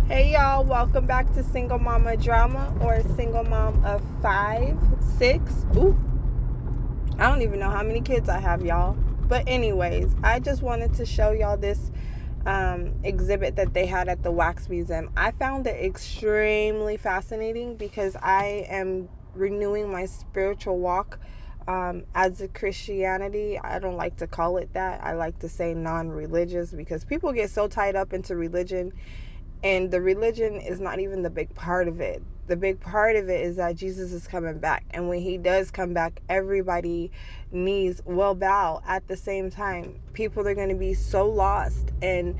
Hey y'all, welcome back to Single Mama Drama, or Single Mom of 5, 6. Ooh, I don't even know how many kids I have, y'all. But anyways, I just wanted to show y'all this exhibit that they had at the Wax Museum. I found it extremely fascinating because I am renewing my spiritual walk as a Christianity. I don't like to call it that. I like to say non-religious because people get so tied up into religion, and the religion is not even the big part of it. The big part of it is that Jesus is coming back. And when he does come back, everybody knees will bow at the same time. People are going to be so lost. And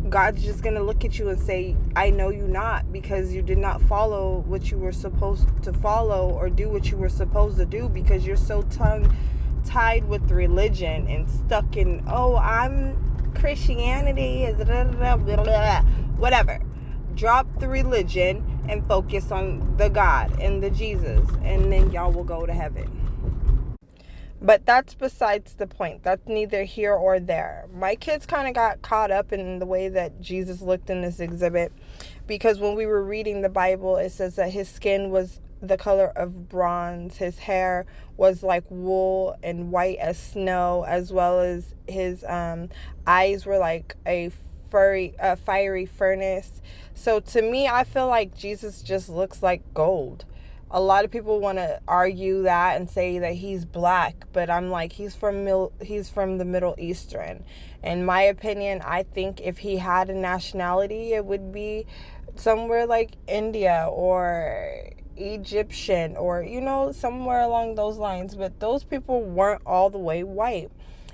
God's just going to look at you and say, I know you not, because you did not follow what you were supposed to follow or do what you were supposed to do, because you're so tongue-tied with religion and stuck in, I'm Christianity is whatever. Drop the religion and focus on the God and the Jesus, and then y'all will go to heaven. But that's besides the point. That's neither here or there. My kids kind of got caught up in the way that Jesus looked in this exhibit, because when we were reading the Bible, it says that his skin was the color of bronze, his hair was like wool and white as snow, as well as his eyes were like a fiery furnace. So to me, I feel like Jesus just looks like gold. A lot of people want to argue that and say that he's black, but I'm like, he's from the Middle Eastern. In my opinion, I think if he had a nationality, it would be somewhere like India or Egyptian, or somewhere along those lines. But those people weren't all the way white.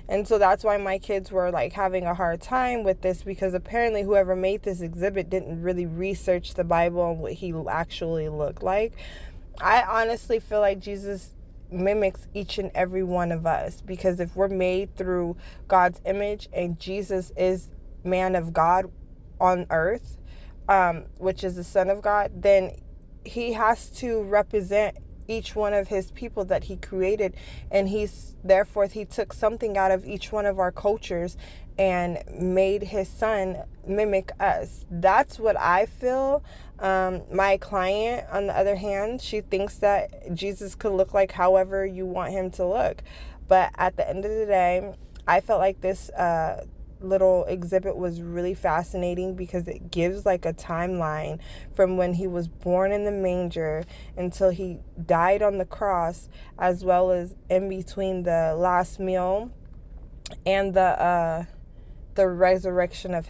And so that's why my kids were like having a hard time with this, because apparently whoever made this exhibit didn't really research the Bible and what he actually looked like. I honestly feel like Jesus mimics each and every one of us, because if we're made through God's image and Jesus is man of God on earth, which is the Son of God, then he has to represent each one of his people that he created, and he took something out of each one of our cultures and made his son mimic us. That's what I feel. My client, on the other hand, she thinks that Jesus could look like however you want him to look. But at the end of the day, I felt like this little exhibit was really fascinating, because it gives like a timeline from when he was born in the manger until he died on the cross, as well as in between the last meal and the resurrection of his